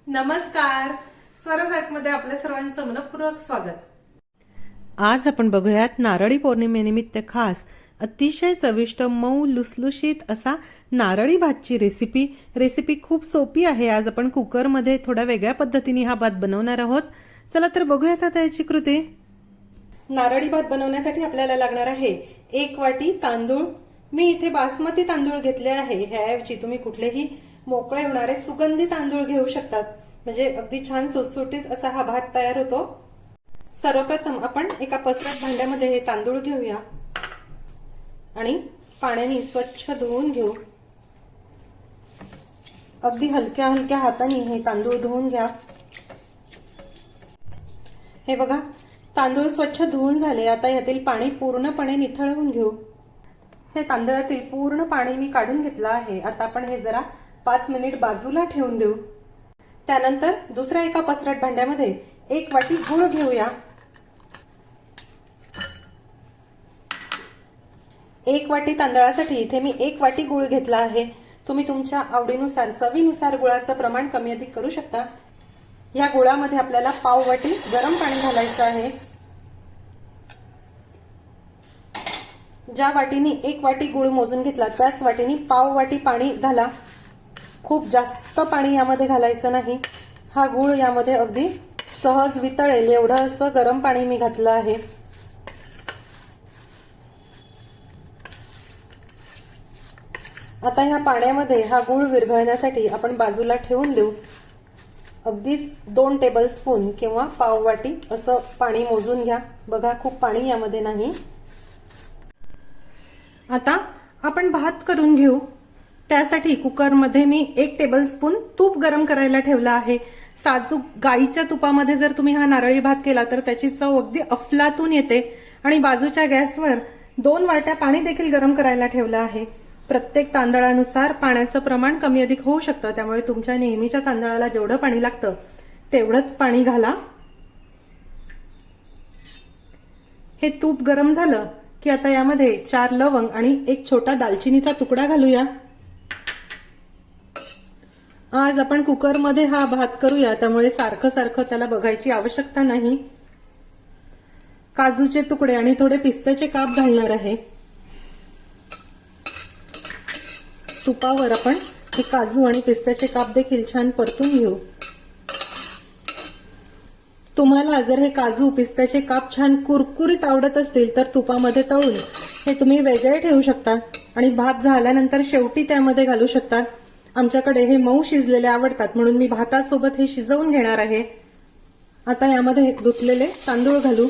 नमस्कार. स्वरजाटमध्ये आपल्या सर्वांचं मनपूर्वक स्वागत. आज आपण बघूयात नारळी पौर्णिमेनिमित्त खास अतिशय चविष्ट मऊ लुसलुशीत असा नारळी भातची रेसिपी खूप सोपी आहे. आज आपण कुकरमध्ये थोड्या वेगळ्या पद्धतीने हा भात बनवणार आहोत. चला तर बघूयात आता याची कृती. नारळी भात बनवण्यासाठी आपल्याला लागणार आहे 1 वाटी तांदूळ. मी इथे बासमती तांदूळ घेतले आहे. ह्याऐवजी तुम्ही कुठलेही मोकळे होणारे सुगंधी तांदूळ घेऊ शकतात, म्हणजे अगदी छान सुटसुटीत असा हा भात तयार होतो. सर्वप्रथम आपण एका पसरट भांड्यामध्ये हे तांदूळ घेऊया आणि पाण्याने स्वच्छ धुवून घेऊ. अगदी हलक्या हलक्या हाताने हे तांदूळ धुवून घ्या. हे बघा, तांदूळ स्वच्छ धुवून झाले. आता यातील पाणी पूर्णपणे निथळवून घेऊ. हे तांदळातील पूर्ण पाणी मी काढून घेतलं आहे. आता आपण हे जरा 5 मिनिट बाजूला ठेवून देऊ. त्यानंतर दुसऱ्या एका पसरट भांड्यामध्ये 1 वाटी गूळ घेऊया. 1 वाटी तांदळासाठी इथे मी 1 वाटी गूळ घेतला आहे. तुम्ही तुमच्या आवडीनुसार चवीनुसार गुळाचं प्रमाण कमी अधिक करू शकता. या गुळामध्ये आपल्याला पाव वाटी गरम पाणी घालायचं आहे. ज्या वाटीने 1 वाटी गूळ मोजून घेतला त्याच वाटीने पाव वाटी पाणी घाला. खूप जास्त पाणी यामध्ये घालायचं नाही. हा गूळ यामध्ये अगदी सहज वितळेल एवढं असं गरम पाणी मी घातलं आहे. आता ह्या पाण्यामध्ये हा गूळ विरघळण्यासाठी आपण बाजूला ठेवून देऊ. अगदीच 2 टेबलस्पून किंवा पाव वाटी असं पाणी मोजून घ्या. बघा, खूप पाणी यामध्ये नाही. आता आपण भात करून घेऊ. त्यासाठी कुकरमध्ये मी 1 टेबलस्पून तूप गरम करायला ठेवलं आहे. साजूक गाईच्या तुपामध्ये जर तुम्ही हा नारळी भात केला तर त्याची चव अगदी अफलातून येते. आणि बाजूच्या गॅसवर 2 वाट्या पाणी देखील गरम करायला ठेवलं आहे. प्रत्येक तांदळानुसार पाण्याचं प्रमाण कमी अधिक होऊ शकतं, त्यामुळे तुमच्या नेहमीच्या तांदळाला जेवढं पाणी लागतं तेवढंच पाणी घाला. हे तूप गरम झालं की आता यामध्ये 4 लवंग आणि 1 छोटा दालचिनीचा तुकडा घालूया. आज आपण कुकरमध्ये हा भात करूया, त्यामुळे सारखं सारखं त्याला बघायची आवश्यकता नाही. काजूचे तुकडे आणि थोडे पिस्त्याचे काप घालणार आहे. तुपावर आपण हे काजू आणि पिस्त्याचे काप देखील छान परतून घेऊ. तुम्हाला जर हे काजू पिस्त्याचे काप छान कुरकुरीत आवडत असतील तर तुपामध्ये तळून हे तुम्ही वेगळे ठेवू शकता आणि भात झाल्यानंतर शेवटी त्यामध्ये घालू शकतात. आमच्याकडे हे मऊ शिजलेले आवडतात म्हणून मी भातासोबत हे शिजवून घेणार आहे. आता यामध्ये धुतलेले तांदूळ घालू.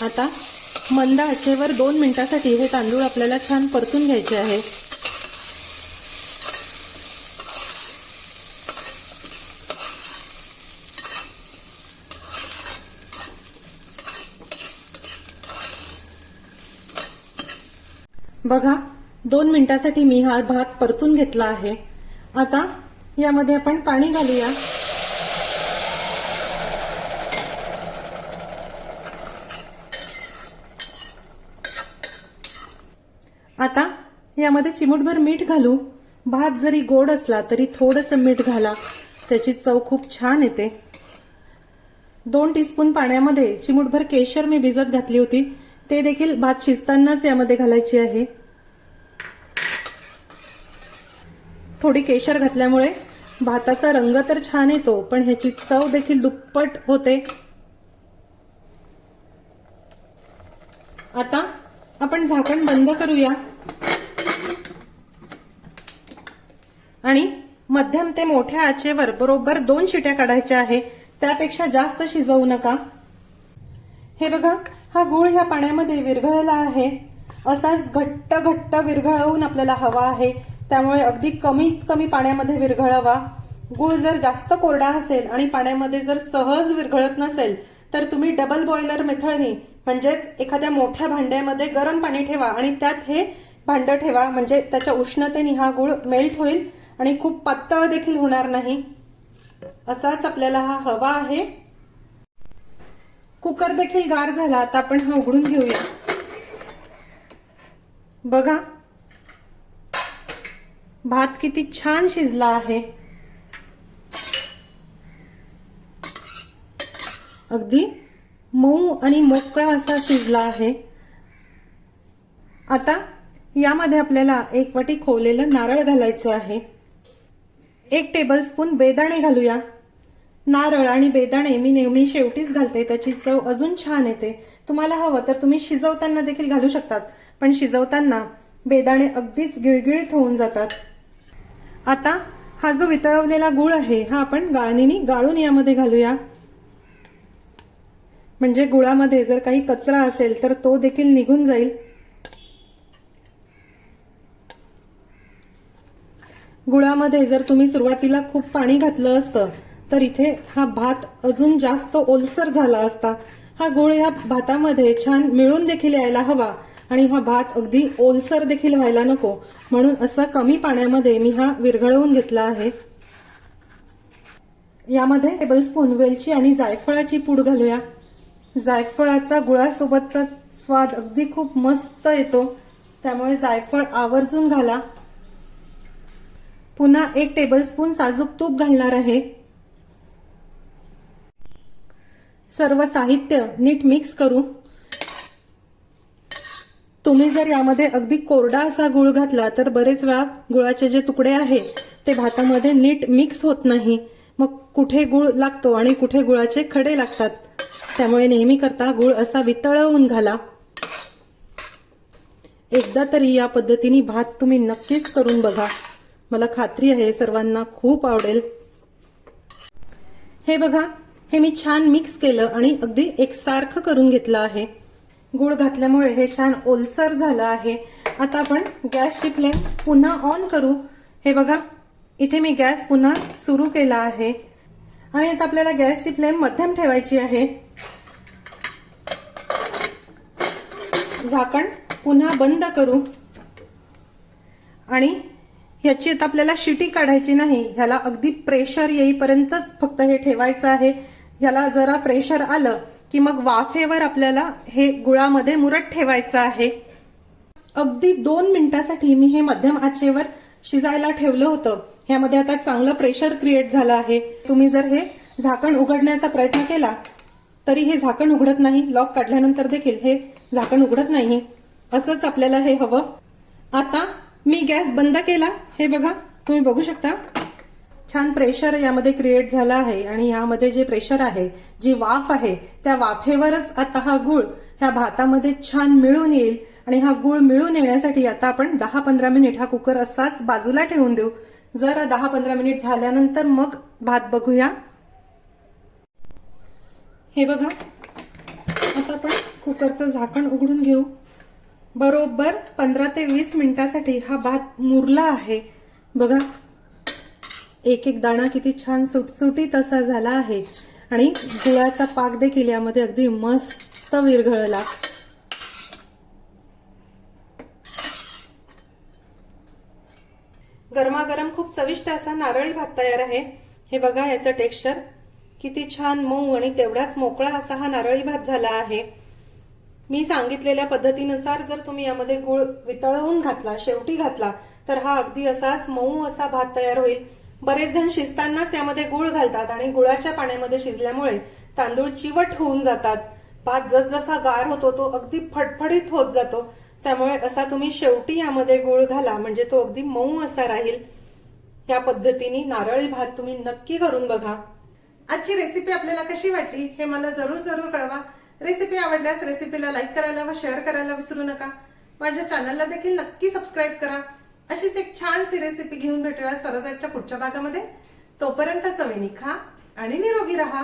आता मंद आचेवर 2 मिनिटांसाठी हे तांदूळ आपल्याला छान परतून घ्यायचे आहे. बघा, 2 मिनिटांसाठी मी हा भात परतून घेतला आहे. आता यामध्ये आपण पाणी घालूया. आता यामध्ये चिमूटभर मीठ घालू. भात जरी गोड असला तरी थोडंसं मीठ घाला, त्याची चव खूप छान येते. 2 टीस्पून पाण्यामध्ये चिमूटभर केशर मी भिजत घातली होती, ते देखील भात शिजतानाच यामध्ये घालायची आहे. थोडी केशर घातल्यामुळे भाताचा रंग तर छान येतो, पण ह्याची चव देखील दुप्पट होते. आता आपण झाकण बंद करूया आणि मध्यम ते मोठ्या आचेवर बरोबर 2 शिट्या काढायच्या आहे. त्यापेक्षा जास्त शिजवू नका. हे बघा, हा गूळ ह्या पाण्यामध्ये विरघळला आहे. असाच घट्ट घट्ट विरघळवून आपल्याला हवा आहे, त्यामुळे अगदी कमीत कमी पाण्यामध्ये विरघळवा. गूळ जर जास्त कोरडा असेल आणि पाण्यामध्ये जर सहज विरघळत नसेल तर तुम्ही डबल बॉयलर मेथडने म्हणजेच एखाद्या मोठ्या भांड्यामध्ये गरम पाणी ठेवा आणि त्यात हे भांडं ठेवा, म्हणजे त्याच्या उष्णतेने हा गूळ मेल्ट होईल आणि खूप पातळ देखील होणार नाही. असाच आपल्याला हा हवा आहे. कुकर देखील गार झाला. आता आपण हा उघडून घेऊया. बघा भात किती छान शिजला आहे. अगदी मऊ आणि मोकळा असा शिजला आहे. आता यामध्ये आपल्याला 1 वाटी खोवलेलं नारळ घालायचं आहे. 1 टेबलस्पून बेदाणे घालूया. नारळ आणि बेदाणे मी नेहमी शेवटीच घालते, त्याची चव अजून छान येते. तुम्हाला हवं तर तुम्ही शिजवताना देखील घालू शकतात, पण शिजवताना बेदाणे अगदीच गिळगिळीत होऊन जातात. आता हा जो वितळवलेला गूळ आहे हा आपण गाळणीने गाळून यामध्ये घालूया. म्हणजे गुळामध्ये जर काही कचरा असेल तर तो देखील निघून जाईल. गुळामध्ये जर तुम्ही सुरुवातीला खूप पाणी घातलं असतं तर इथे हा भात अजून जास्त ओलसर झाला असता. हा गुळ या भातामध्ये छान मिळून देखील यायला हवा आणि हा भात अगदी ओलसर देखील व्हायला नको, म्हणून असं कमी पाण्यामध्ये मी हा विरघळवून घेतला आहे. यामध्ये टेबलस्पून वेलची आणि जायफळाची पूड घालूया. जायफळाचा गुळासोबतचा स्वाद अगदी खूप मस्त येतो, त्यामुळे जायफळ आवर्जून घाला. पुन्हा 1 टेबलस्पून साजूक तूप घालणार आहे. सर्व साहित्य नीट मिक्स करू. तुम्ही जर यामध्ये अगदी कोरडा असा गुळ घातला तर बरेच वेळा गुळाचे जे तुकडे आहेत ते भातामध्ये नीट मिक्स होत नाही. मग कुठे गुळ लागतो आणि कुठे गुळाचे खडे लागतात. त्यामुळे नेहमी करता गुळ असा वितळवून घाला. एकदा तरी या पद्धतीने भात तुम्ही नक्कीच करून बघा. मला खात्री आहे सर्वांना खूप आवडेल. हे बघा, हे मी छान मिक्स केलं आणि अगदी एकसारखं करून घेतलं आहे. गुळ घातल्यामुळे हे छान ओलसर झालं आहे. आता आपण गॅसची फ्लेम पुन्हा ऑन करू. हे बघा, इथे मी गॅस पुन्हा सुरू केला आहे आणि आता आपल्याला गॅसची फ्लेम मध्यम ठेवायची आहे. झाकण पुन्हा बंद करू आणि ह्याची आता आपल्याला शिटी काढायची नाही. ह्याला अगदी प्रेशर येईपर्यंतच फक्त हे ठेवायचं आहे. ह्याला जरा प्रेशर आलं की मग वाफेवर आपल्याला हे गुळामध्ये मुरत ठेवायचं आहे. अगदी 2 मिनिटासाठी मी हे मध्यम आचेवर शिजायला ठेवलं होतं. ह्यामध्ये आता चांगलं प्रेशर क्रिएट झालं आहे. तुम्ही जर हे झाकण उघडण्याचा प्रयत्न केला तरी हे झाकण उघडत नाही. लॉक काढल्यानंतर देखील हे झाकण उघडत नाही. असंच आपल्याला हे हवं. आता मी गॅस बंद केला. हे बघा, तुम्ही बघू शकता छान प्रेशर यामध्ये क्रिएट झाला आहे आणि यामध्ये जे प्रेशर आहे, जी वाफ आहे, त्या वाफेवरच आता हा गुळ ह्या भातामध्ये छान मिळून येईल. आणि हा गुळ मिळून येण्यासाठी आता आपण 10-15 मिनिट हा कुकर असाच बाजूला ठेवून देऊ. जरा 10-15 मिनिट झाल्यानंतर मग भात बघूया. हे बघा, आता आपण कुकरचं झाकण उघडून घेऊ. बरोबर 15 ते 20 मिनिटासाठी हा भात मुरला आहे. बघा, एक एक दाणा किती छान सुटसुटीत असा झाला आहे आणि गुळाचा पाक देखील यामध्ये अगदी मस्त विरघळला. गरमागरम खूप चविष्ट असा नारळी भात तयार आहे. हे बघा, याचं टेक्स्चर किती छान मऊ आणि तेवढाच मोकळा असा हा नारळी भात झाला आहे. मी सांगितलेल्या पद्धतीनुसार जर तुम्ही यामध्ये गुळ वितळवून घातला, शेवटी घातला, तर हा अगदी असाच मऊ असा भात तयार होईल. बरेच जण शिजतानाच यामध्ये गुळ घालतात आणि गुळाच्या पाण्यामध्ये शिजल्यामुळे तांदूळ चिवट होऊन जातात. भात जसजसा गार होतो तो अगदी फडफडीत होत जातो. त्यामुळे असा तुम्ही शेवटी यामध्ये गुळ घाला, म्हणजे तो अगदी मऊ असा राहील. या पद्धतीने नारळी भात तुम्ही नक्की करून बघा. आजची रेसिपी आपल्याला कशी वाटली हे मला जरूर कळवा. रेसिपी आवडल्यास रेसिपीला लाईक करायला व शेअर करायला विसरू नका. माझ्या चॅनलला देखील नक्की सबस्क्राईब करा. अशीच एक छानशी रेसिपी घेऊन भेटूया स्वराज्याच्या पुढच्या भागामध्ये. तोपर्यंत चवीने खा आणि निरोगी राहा.